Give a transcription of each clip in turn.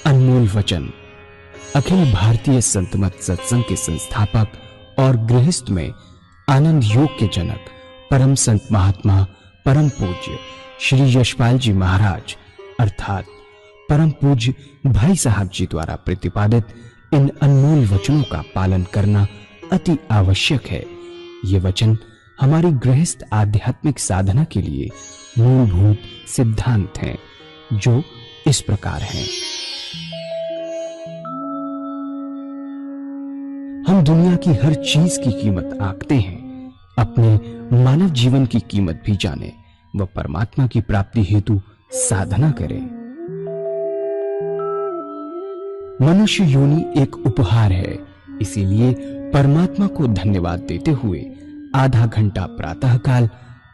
अनमोल वचन। अखिल भारतीय संत मत सत्संग के संस्थापक और गृहस्थ में आनंद योग के जनक परम संत महात्मा परम पूज्य श्री यशपाल जी महाराज अर्थात परम पूज्य भाई साहब जी द्वारा प्रतिपादित इन अनमोल वचनों का पालन करना अति आवश्यक है। ये वचन हमारी गृहस्थ आध्यात्मिक साधना के लिए मूलभूत सिद्धांत हैं, जो इस प्रकार हैं। हम दुनिया की हर चीज की कीमत आंकते हैं, अपने मानव जीवन की कीमत भी जाने व परमात्मा की प्राप्ति हेतु साधना करें। मनुष्य योनि एक उपहार है, इसीलिए परमात्मा को धन्यवाद देते हुए आधा घंटा प्रातःकाल,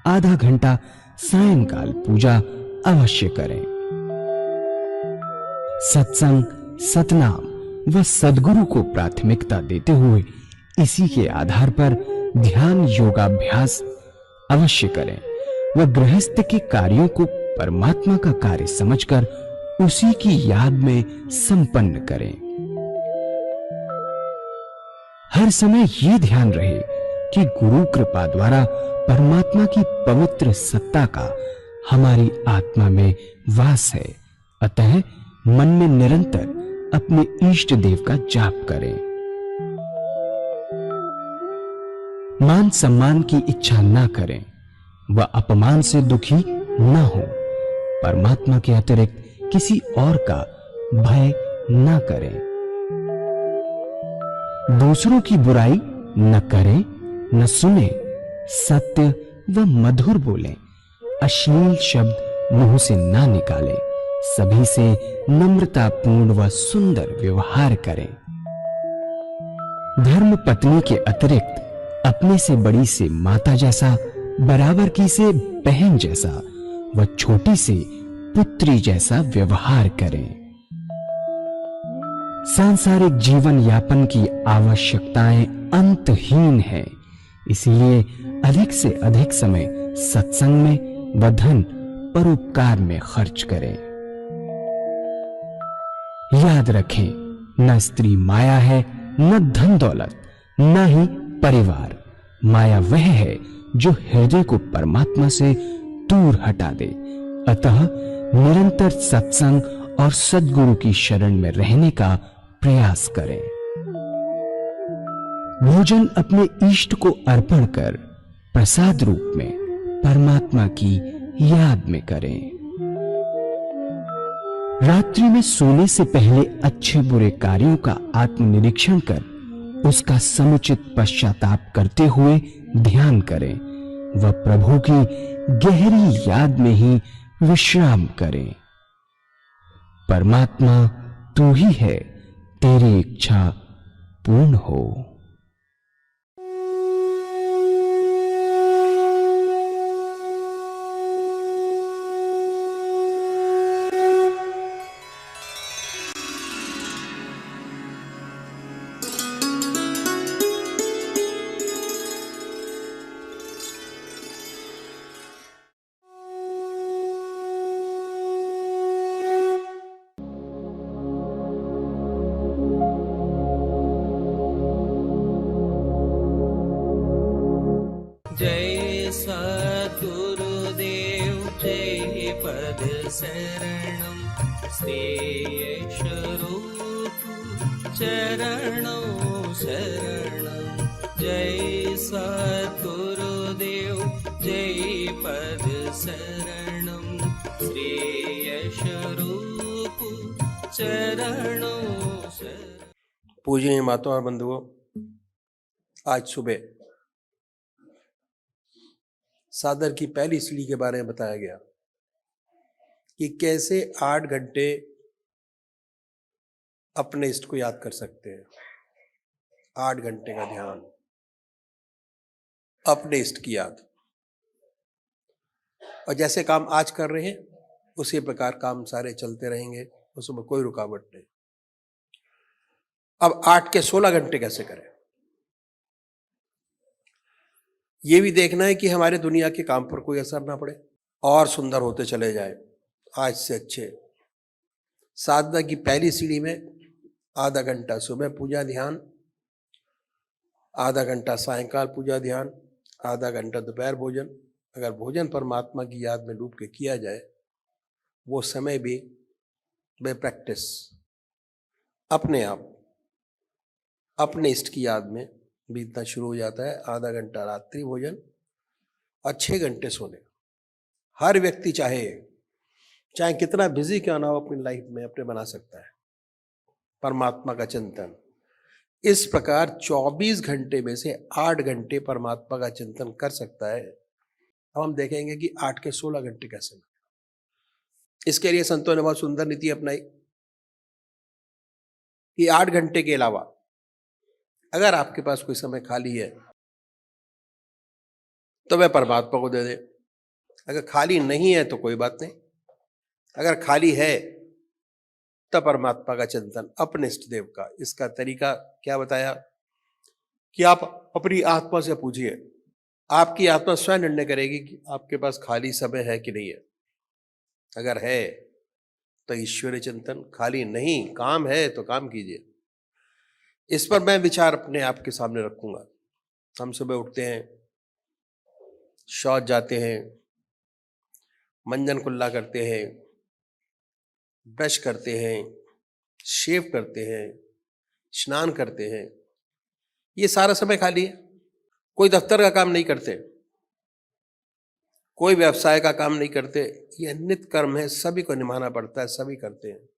आधा घंटा सायंकाल पूजा अवश्य करें। सत्संग, सतनाम व सद्गुरु को प्राथमिकता देते हुए इसी के आधार पर ध्यान योगाभ्यास अवश्य करें व गृहस्थ के कार्यों को परमात्मा का कार्य समझकर उसी की याद में संपन्न करें। हर समय ये ध्यान रहे कि गुरु कृपा द्वारा परमात्मा की पवित्र सत्ता का हमारी आत्मा में वास है, अतः मन में निरंतर अपने इष्ट देव का जाप करें। मान सम्मान की इच्छा न करें व अपमान से दुखी न हो। परमात्मा के अतिरिक्त किसी और का भय न करें। दूसरों की बुराई न करें, न सुने, सत्य व मधुर बोलें, अश्लील शब्द मुंह से ना निकालें, सभी से नम्रतापूर्ण व सुंदर व्यवहार करें। धर्म पत्नी के अतिरिक्त अपने से बड़ी से माता जैसा, बराबर की से बहन जैसा व छोटी से पुत्री जैसा व्यवहार करें। सांसारिक जीवन यापन की आवश्यकताएं अंतहीन है, इसीलिए अधिक से अधिक समय सत्संग में व धन परोपकार में खर्च करें। याद रखें, न स्त्री माया है, न धन दौलत, न ही परिवार। माया वह है जो हृदय को परमात्मा से दूर हटा दे। अतः निरंतर सत्संग और सद्गुरु की शरण में रहने का प्रयास करें। भोजन अपने इष्ट को अर्पण कर प्रसाद रूप में परमात्मा की याद में करें। रात्रि में सोने से पहले अच्छे बुरे कार्यों का आत्मनिरीक्षण कर उसका समुचित पश्चाताप करते हुए ध्यान करें व प्रभु की गहरी याद में ही विश्राम करें। परमात्मा तू ही है, तेरी इच्छा पूर्ण हो। जय सद्गुरुदेव जय पद शरणं श्री यशरूप चरणों शरणं। जय सद्गुरुदेव जय पद शरणं श्री यशरूप चरणों शरणं। पूजनीय माताओं और बंधुओं, आज सुबह साधन की पहली सीढ़ी के बारे में बताया गया कि कैसे 8 घंटे अपने इष्ट को याद कर सकते हैं। 8 घंटे का ध्यान, अपने इष्ट की याद, और जैसे काम आज कर रहे हैं उसी प्रकार काम सारे चलते रहेंगे, उसमें कोई रुकावट नहीं। अब 8 के 16 घंटे कैसे करें, ये भी देखना है कि हमारे दुनिया के काम पर कोई असर ना पड़े और सुंदर होते चले जाए, आज से अच्छे साधना की पहली सीढ़ी में आधा घंटा सुबह पूजा ध्यान, आधा घंटा सायंकाल पूजा ध्यान, आधा घंटा दोपहर भोजन। अगर भोजन परमात्मा की याद में डूब के किया जाए, वो समय भी बे प्रैक्टिस अपने आप अपने इष्ट की याद में बीतना शुरू हो जाता है। आधा घंटा रात्रि भोजन और 6 घंटे सोने। हर व्यक्ति चाहे कितना बिजी क्यों ना हो अपनी लाइफ में, अपने बना सकता है परमात्मा का चिंतन। इस प्रकार 24 घंटे में से 8 घंटे परमात्मा का चिंतन कर सकता है। अब हम देखेंगे कि 8 के 16 घंटे कैसे। इसके लिए संतों ने बहुत सुंदर नीति अपनाई कि 8 घंटे के अलावा अगर आपके पास कोई समय खाली है तो वह परमात्मा को दे दे। अगर खाली नहीं है तो कोई बात नहीं। अगर खाली है तब परमात्मा का चिंतन, अपने इष्ट देव का। इसका तरीका क्या बताया कि आप अपनी आत्मा से पूछिए। आपकी आत्मा स्वयं निर्णय करेगी कि आपके पास खाली समय है कि नहीं है। अगर है तो ईश्वरीय चिंतन, खाली नहीं काम है तो काम कीजिए। इस पर मैं विचार अपने आपके सामने रखूंगा। हम सुबह उठते हैं, शौच जाते हैं, मंजन कुल्ला करते हैं, ब्रश करते हैं, शेव करते हैं, स्नान करते हैं। ये सारा समय खाली है। कोई दफ्तर का काम नहीं करते, कोई व्यवसाय का काम नहीं करते। ये नित्य कर्म है, सभी को निभाना पड़ता है, सभी करते हैं।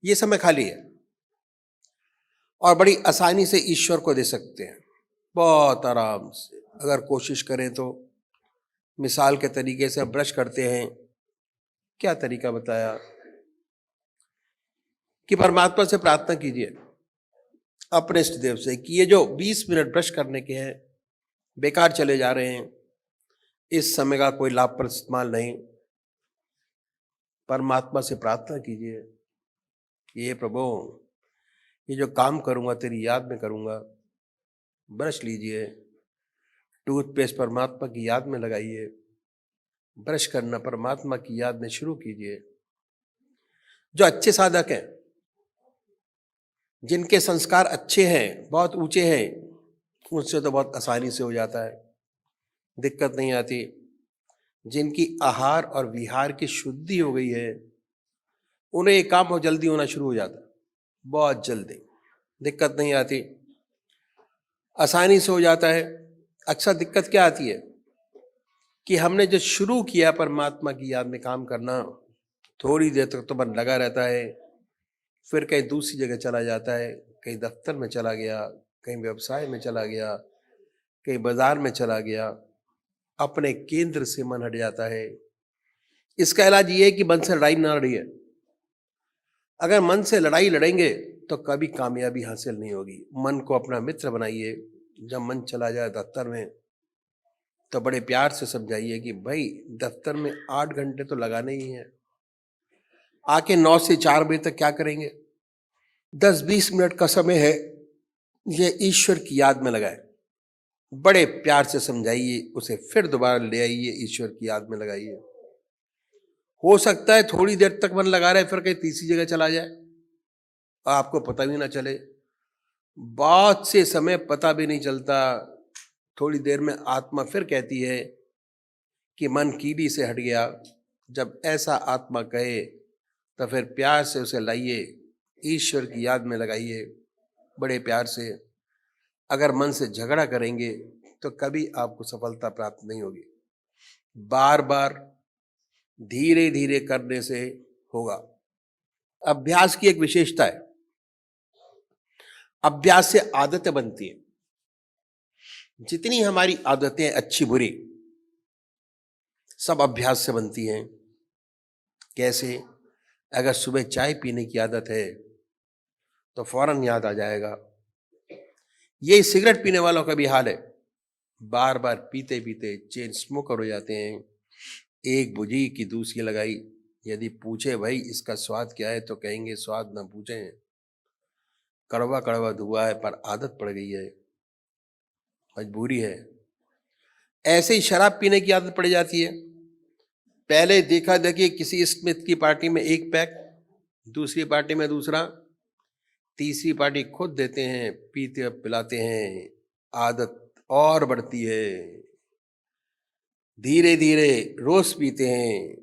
ये समय खाली है और बड़ी आसानी से ईश्वर को दे सकते हैं, बहुत आराम से। अगर कोशिश करें तो मिसाल के तरीके से ब्रश करते हैं, क्या तरीका बताया कि परमात्मा से प्रार्थना कीजिए अपने इष्ट देव से कि ये जो 20 मिनट ब्रश करने के हैं बेकार चले जा रहे हैं, इस समय का कोई लाभप्रद इस्तेमाल नहीं। परमात्मा से प्रार्थना कीजिए कि ये प्रभु, ये जो काम करूंगा तेरी याद में करूंगा। ब्रश लीजिए, टूथपेस्ट परमात्मा की याद में लगाइए, ब्रश करना परमात्मा की याद में शुरू कीजिए। जो अच्छे साधक हैं, जिनके संस्कार अच्छे हैं, बहुत ऊंचे हैं, उनसे तो बहुत आसानी से हो जाता है, दिक्कत नहीं आती। जिनकी आहार और विहार की शुद्धि हो गई है, उन्हें एक काम बहुत जल्दी होना शुरू हो जाता है, बहुत जल्दी, दिक्कत नहीं आती, आसानी से हो जाता है। अक्सर दिक्कत क्या आती है कि हमने जो शुरू किया परमात्मा की याद में काम करना, थोड़ी देर तक तो मन लगा रहता है, फिर कहीं दूसरी जगह चला जाता है, कहीं दफ्तर में चला गया, कहीं व्यवसाय में चला गया, कहीं बाजार में चला गया, अपने केंद्र से मन हट जाता है। इसका इलाज ये है कि मन से लड़ाई ना लड़िए। अगर मन से लड़ाई लड़ेंगे तो कभी कामयाबी हासिल नहीं होगी। मन को अपना मित्र बनाइए। जब मन चला जाए दफ्तर में तो बड़े प्यार से समझाइए कि भाई दफ्तर में 8 घंटे तो लगाने ही है, आके 9 से 4 बजे तक क्या करेंगे? 10-20 मिनट का समय है, ये ईश्वर की याद में लगाए। बड़े प्यार से समझाइए, उसे फिर दोबारा ले आइए, ईश्वर की याद में लगाइए। हो सकता है थोड़ी देर तक मन लगा रहे, फिर कहीं तीसरी जगह चला जाए, आपको पता भी ना चले। बहुत से समय पता भी नहीं चलता, थोड़ी देर में आत्मा फिर कहती है कि मन कीड़ी से हट गया। जब ऐसा आत्मा कहे तो फिर प्यार से उसे लाइए, ईश्वर की याद में लगाइए बड़े प्यार से। अगर मन से झगड़ा करेंगे तो कभी आपको सफलता प्राप्त नहीं होगी। बार बार धीरे धीरे करने से होगा। अभ्यास की एक विशेषता है, अभ्यास से आदतें बनती हैं। जितनी हमारी आदतें अच्छी बुरी सब अभ्यास से बनती हैं। कैसे? अगर सुबह चाय पीने की आदत है तो फौरन याद आ जाएगा। यही सिगरेट पीने वालों का भी हाल है, बार बार पीते पीते चेन स्मोकर हो जाते हैं। एक बुझी की दूसरी लगाई। यदि पूछे भाई इसका स्वाद क्या है तो कहेंगे स्वाद ना पूछें, कड़वा कड़वा धुआ है, पर आदत पड़ गई है, मजबूरी है। ऐसे ही शराब पीने की आदत पड़ जाती है, पहले देखा देखिए किसी स्मिथ की पार्टी में एक पैक, दूसरी पार्टी में दूसरा, तीसरी पार्टी खुद देते हैं, पीते पिलाते हैं, आदत और बढ़ती है। धीरे धीरे रोज पीते हैं,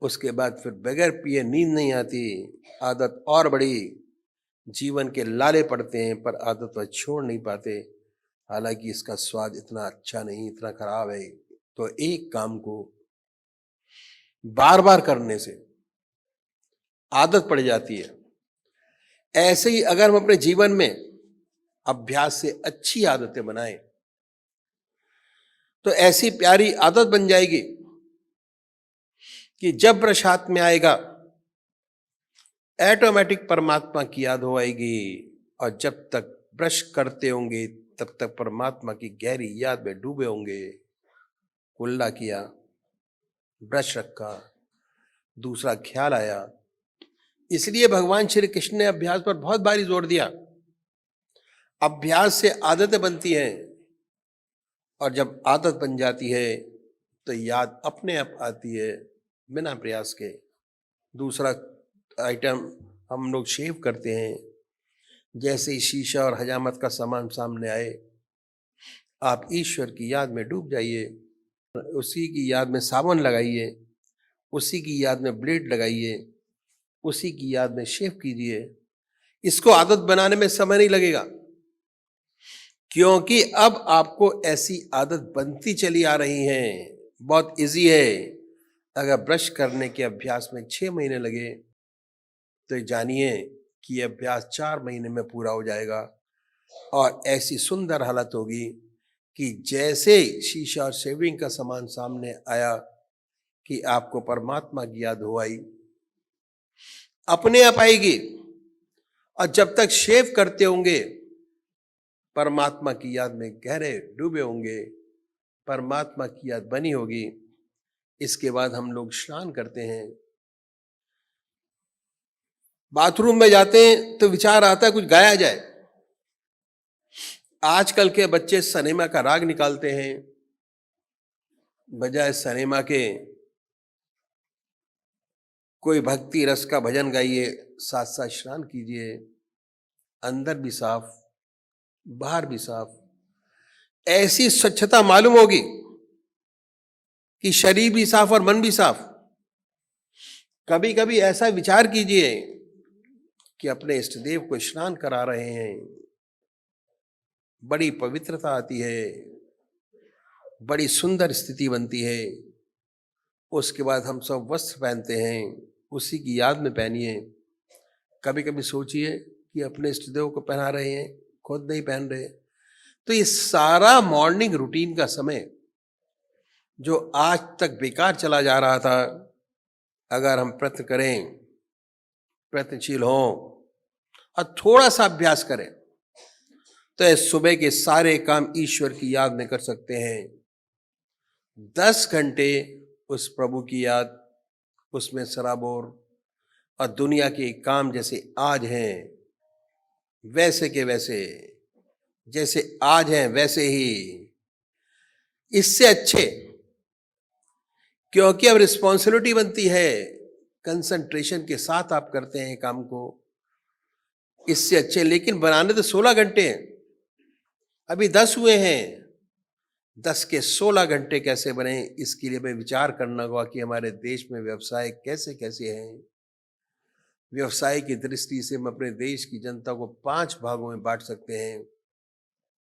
उसके बाद फिर बगैर पिए नींद नहीं आती, आदत और बढ़ी, जीवन के लाले पड़ते हैं पर आदत वह छोड़ नहीं पाते, हालांकि इसका स्वाद इतना अच्छा नहीं, इतना खराब है। तो एक काम को बार बार करने से आदत पड़ जाती है। ऐसे ही अगर हम अपने जीवन में अभ्यास से अच्छी आदतें बनाएं तो ऐसी प्यारी आदत बन जाएगी कि जब ब्रश हाथ में आएगा ऑटोमेटिक परमात्मा की याद हो आएगी, और जब तक ब्रश करते होंगे तब तक परमात्मा की गहरी याद में डूबे होंगे। कुल्ला किया, ब्रश रखा, दूसरा ख्याल आया। इसलिए भगवान श्री कृष्ण ने अभ्यास पर बहुत भारी जोर दिया। अभ्यास से आदतें बनती हैं, और जब आदत बन जाती है तो याद अपने आप आती है बिना प्रयास के। दूसरा आइटम, हम लोग शेव करते हैं, जैसे ही शीशा और हजामत का सामान सामने आए आप ईश्वर की याद में डूब जाइए, उसी की याद में साबुन लगाइए, उसी की याद में ब्लेड लगाइए, उसी की याद में शेव कीजिए। इसको आदत बनाने में समय नहीं लगेगा, क्योंकि अब आपको ऐसी आदत बनती चली आ रही है। बहुत इजी है। अगर ब्रश करने के अभ्यास में 6 महीने लगे तो जानिए कि यह अभ्यास 4 महीने में पूरा हो जाएगा, और ऐसी सुंदर हालत होगी कि जैसे शीशा और शेविंग का सामान सामने आया कि आपको परमात्मा की याद हो आई, अपने आप आएगी। और जब तक शेव करते होंगे परमात्मा की याद में गहरे डूबे होंगे, परमात्मा की याद बनी होगी। इसके बाद हम लोग स्नान करते हैं, बाथरूम में जाते हैं तो विचार आता है कुछ गाया जाए। आजकल के बच्चे सनेमा का राग निकालते हैं, बजाय सनेमा के कोई भक्ति रस का भजन गाइए, साथ साथ स्नान कीजिए, अंदर भी साफ बाहर भी साफ। ऐसी स्वच्छता मालूम होगी कि शरीर भी साफ और मन भी साफ। कभी कभी ऐसा विचार कीजिए कि अपने इष्ट देव को स्नान करा रहे हैं, बड़ी पवित्रता आती है, बड़ी सुंदर स्थिति बनती है। उसके बाद हम सब वस्त्र पहनते हैं, उसी की याद में पहनिए। कभी कभी सोचिए कि अपने इष्ट देव को पहना रहे हैं, खुद नहीं पहन रहे। तो ये सारा मॉर्निंग रूटीन का समय जो आज तक बेकार चला जा रहा था, अगर हम प्रयत्न करें, प्रयत्नशील हों और थोड़ा सा अभ्यास करें तो इस सुबह के सारे काम ईश्वर की याद में कर सकते हैं। 10 घंटे उस प्रभु की याद, उसमें सराबोर, और दुनिया के काम जैसे आज हैं वैसे के वैसे, जैसे आज हैं वैसे ही, इससे अच्छे, क्योंकि अब रिस्पॉन्सिबिलिटी बनती है, कंसंट्रेशन के साथ आप करते हैं काम को, इससे अच्छे। लेकिन बनाने तो 16 घंटे हैं, अभी 10 हुए हैं, 10 के 16 घंटे कैसे बने, इसके लिए हमें विचार करना होगा कि हमारे देश में व्यवसाय कैसे कैसे हैं। व्यवसाय की दृष्टि से हम अपने देश की जनता को 5 भागों में बांट सकते हैं।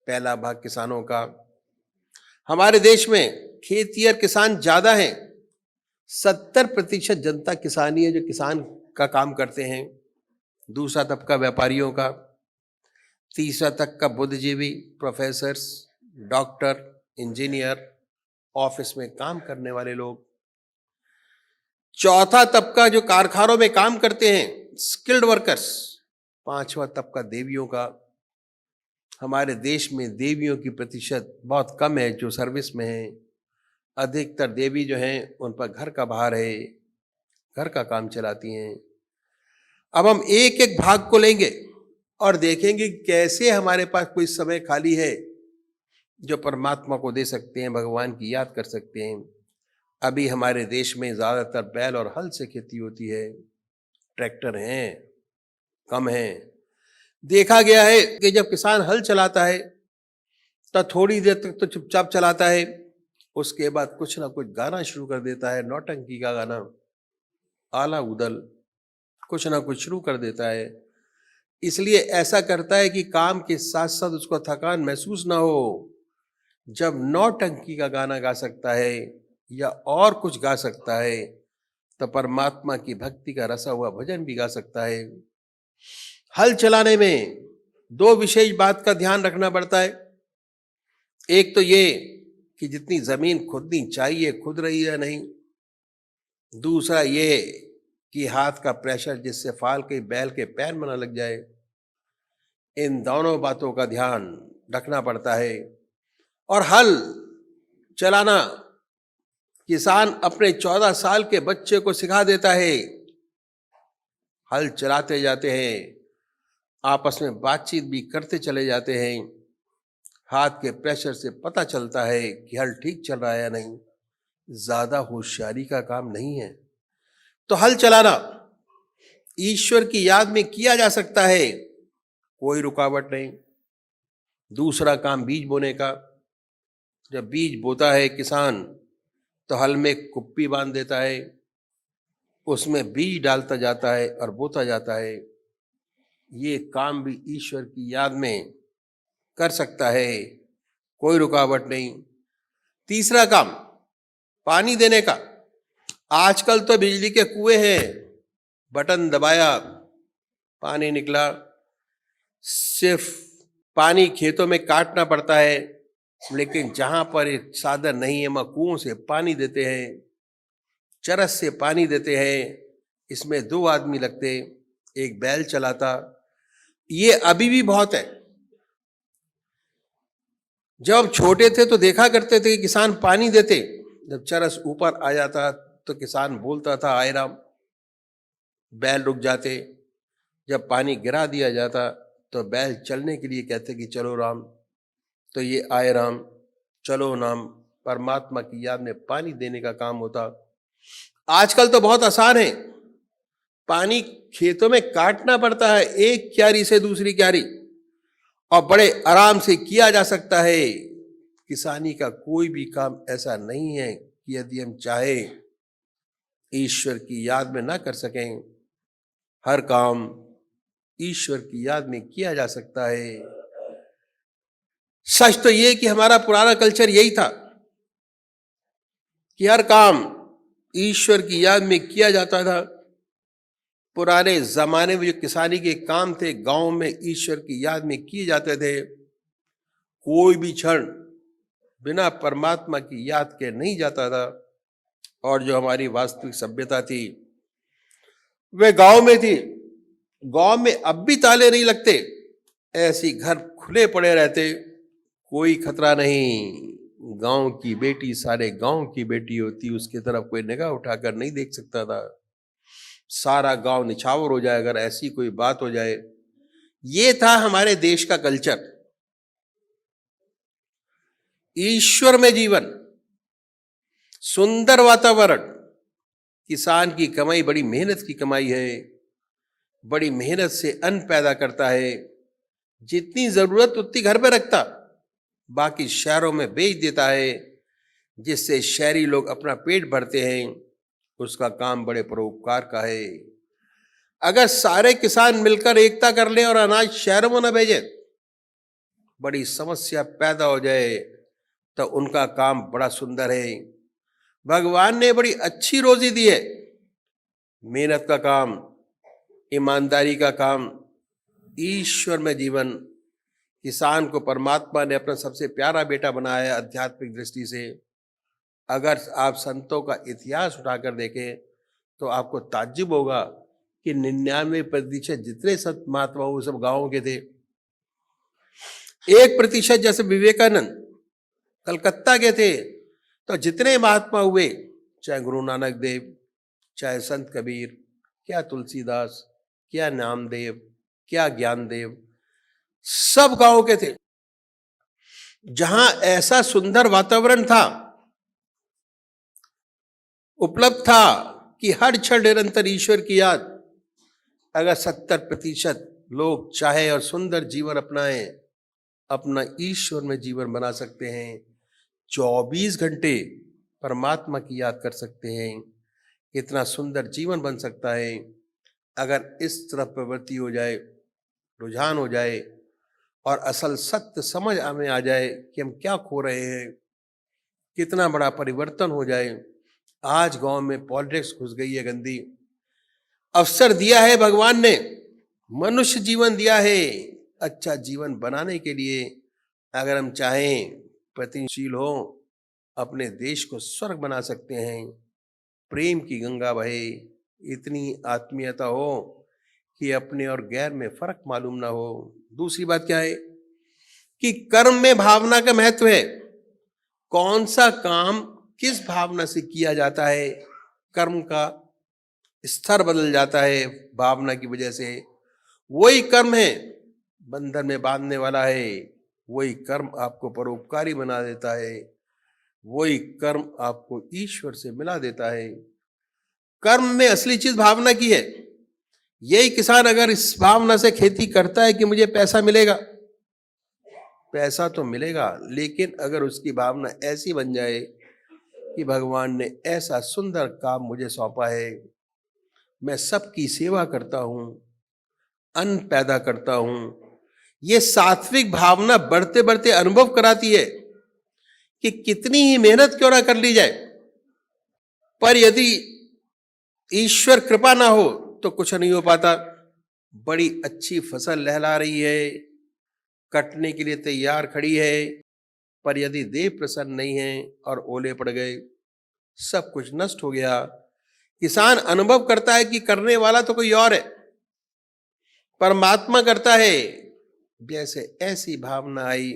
पहला भाग किसानों का। हमारे देश में खेती और किसान ज्यादा हैं, 70% जनता किसानी है जो किसान का काम करते हैं। दूसरा तबका व्यापारियों का, तीसरा तबका बुद्धिजीवी, प्रोफेसर्स, डॉक्टर, इंजीनियर, ऑफिस में काम करने वाले लोग। चौथा तबका जो कारखानों में काम करते हैं, स्किल्ड वर्कर्स। पांचवा तबका देवियों का। हमारे देश में देवियों की प्रतिशत बहुत कम है जो सर्विस में है। अधिकतर देवी जो हैं उन पर घर का भार है, घर का काम चलाती हैं। अब हम एक एक भाग को लेंगे और देखेंगे कैसे हमारे पास कोई समय खाली है जो परमात्मा को दे सकते हैं, भगवान की याद कर सकते हैं। अभी हमारे देश में ज्यादातर बैल और हल से खेती होती है, ट्रैक्टर हैं कम हैं। देखा गया है कि जब किसान हल चलाता है तो थोड़ी देर तक तो चुपचाप चलाता है, उसके बाद कुछ ना कुछ गाना शुरू कर देता है, नौटंकी का गाना, आला उदल, कुछ ना कुछ शुरू कर देता है। इसलिए ऐसा करता है कि काम के साथ साथ उसको थकान महसूस ना हो। जब नौटंकी का गाना गा सकता है या और कुछ गा सकता है तो परमात्मा की भक्ति का रसा हुआ भजन भी गा सकता है। हल चलाने में दो विशेष बात का ध्यान रखना पड़ता है। एक तो ये कि जितनी जमीन खुदनी चाहिए खुद रही है नहीं, दूसरा ये कि हाथ का प्रेशर जिससे फाल के बैल के पैर में न लग जाए। इन दोनों बातों का ध्यान रखना पड़ता है। और हल चलाना किसान अपने 14 साल के बच्चे को सिखा देता है। हल चलाते जाते हैं, आपस में बातचीत भी करते चले जाते हैं। हाथ के प्रेशर से पता चलता है कि हल ठीक चल रहा है या नहीं। ज्यादा होशियारी का काम नहीं है। तो हल चलाना ईश्वर की याद में किया जा सकता है, कोई रुकावट नहीं। दूसरा काम बीज बोने का। जब बीज बोता है किसान तो हल में कुप्पी बांध देता है, उसमें बीज डालता जाता है और बोता जाता है। ये काम भी ईश्वर की याद में कर सकता है, कोई रुकावट नहीं। तीसरा काम पानी देने का। आजकल तो बिजली के कुएं हैं, बटन दबाया पानी निकला। सिर्फ पानी खेतों में काटना पड़ता है, लेकिन जहां पर एक साधन नहीं है वहां कुओं से पानी देते हैं, चरस से पानी देते हैं। इसमें 2 आदमी लगते, एक बैल चलाता। ये अभी भी बहुत है। जब हम छोटे थे तो देखा करते थे कि किसान पानी देते, जब चरस ऊपर आ जाता तो किसान बोलता था आए राम, बैल रुक जाते। जब पानी गिरा दिया जाता तो बैल चलने के लिए कहते कि चलो राम, तो ये आए राम चलो नाम, परमात्मा की याद में पानी देने का काम होता। आजकल तो बहुत आसान है, पानी खेतों में काटना पड़ता है एक क्यारी से दूसरी क्यारी, और बड़े आराम से किया जा सकता है। किसानी का कोई भी काम ऐसा नहीं है कि यदि हम चाहे ईश्वर की याद में ना कर सकें। हर काम ईश्वर की याद में किया जा सकता है। सच तो ये कि हमारा पुराना कल्चर यही था कि हर काम ईश्वर की याद में किया जाता था। पुराने जमाने में जो किसानी के काम थे गांव में ईश्वर की याद में किए जाते थे। कोई भी क्षण बिना परमात्मा की याद के नहीं जाता था। और जो हमारी वास्तविक सभ्यता थी वे गांव में थी। गांव में अब भी ताले नहीं लगते, ऐसी घर खुले पड़े रहते, कोई खतरा नहीं। गांव की बेटी सारे गांव की बेटी होती, उसकी तरफ कोई निगाह उठाकर नहीं देख सकता था। सारा गांव निछावर हो जाए अगर ऐसी कोई बात हो जाए। ये था हमारे देश का कल्चर। ईश्वर में जीवन, सुंदर वातावरण। किसान की कमाई बड़ी मेहनत की कमाई है, बड़ी मेहनत से अन्न पैदा करता है। जितनी जरूरत उतनी घर में रखता, बाकी शहरों में बेच देता है, जिससे शहरी लोग अपना पेट भरते हैं। उसका काम बड़े परोपकार का है। अगर सारे किसान मिलकर एकता कर ले और अनाज शहरों में न भेजे, बड़ी समस्या पैदा हो जाए, तो उनका काम बड़ा सुंदर है। भगवान ने बड़ी अच्छी रोजी दी है। मेहनत का काम, ईमानदारी का काम, ईश्वर में जीवन। किसान को परमात्मा ने अपना सबसे प्यारा बेटा बनाया है आध्यात्मिक दृष्टि से। अगर आप संतों का इतिहास उठाकर देखें तो आपको ताज्जुब होगा कि 99% जितने संत महात्मा वो सब गांवों के थे। 1% जैसे विवेकानंद कलकत्ता के थे। तो जितने महात्मा हुए, चाहे गुरु नानक देव, चाहे संत कबीर, क्या तुलसीदास, क्या नामदेव, क्या ज्ञानदेव, सब गांव के थे। जहां ऐसा सुंदर वातावरण था, उपलब्ध था कि हर क्षण निरंतर ईश्वर की याद। अगर 70% लोग चाहे और सुंदर जीवन अपनाएं, अपना ईश्वर में जीवन बना सकते हैं, 24 घंटे परमात्मा की याद कर सकते हैं, कितना सुंदर जीवन बन सकता है। अगर इस तरफ प्रवृत्ति हो जाए, रुझान हो जाए और असल सत्य समझ हमें आ जाए कि हम क्या खो रहे हैं, कितना बड़ा परिवर्तन हो जाए। आज गांव में पॉलिटिक्स घुस गई है गंदी। अवसर दिया है भगवान ने, मनुष्य जीवन दिया है अच्छा जीवन बनाने के लिए। अगर हम चाहें प्रतिशील हो, अपने देश को स्वर्ग बना सकते हैं। प्रेम की गंगा बहे, इतनी आत्मीयता हो कि अपने और गैर में फर्क मालूम ना हो। दूसरी बात क्या है कि कर्म में भावना का महत्व है। कौन सा काम किस भावना से किया जाता है, कर्म का स्तर बदल जाता है भावना की वजह से। वही कर्म है बंधन में बांधने वाला है, वही कर्म आपको परोपकारी बना देता है, वही कर्म आपको ईश्वर से मिला देता है। कर्म में असली चीज भावना की है। यही किसान अगर इस भावना से खेती करता है कि मुझे पैसा मिलेगा, पैसा तो मिलेगा, लेकिन अगर उसकी भावना ऐसी बन जाए कि भगवान ने ऐसा सुंदर काम मुझे सौंपा है, मैं सबकी सेवा करता हूं, अन्न पैदा करता हूं, ये सात्विक भावना बढ़ते बढ़ते अनुभव कराती है कि कितनी ही मेहनत क्यों ना कर ली जाए, पर यदि ईश्वर कृपा ना हो तो कुछ नहीं हो पाता। बड़ी अच्छी फसल लहला रही है, कटने के लिए तैयार खड़ी है, पर यदि देव प्रसन्न नहीं है और ओले पड़ गए, सब कुछ नष्ट हो गया। किसान अनुभव करता है कि करने वाला तो कोई और है, परमात्मा करता है। जैसे ऐसी भावना आई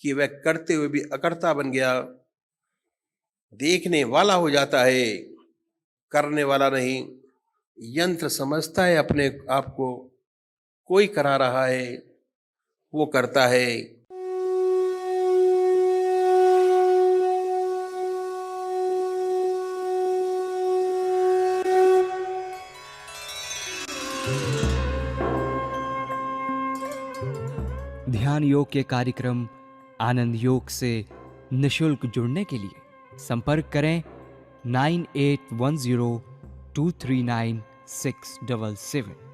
कि वह करते हुए भी अकर्ता बन गया, देखने वाला हो जाता है, करने वाला नहीं। यंत्र समझता है अपने आप को, कोई करा रहा है, वो करता है। ध्यान योग के कार्यक्रम आनंद योग से निशुल्क जुड़ने के लिए संपर्क करें 9810239677।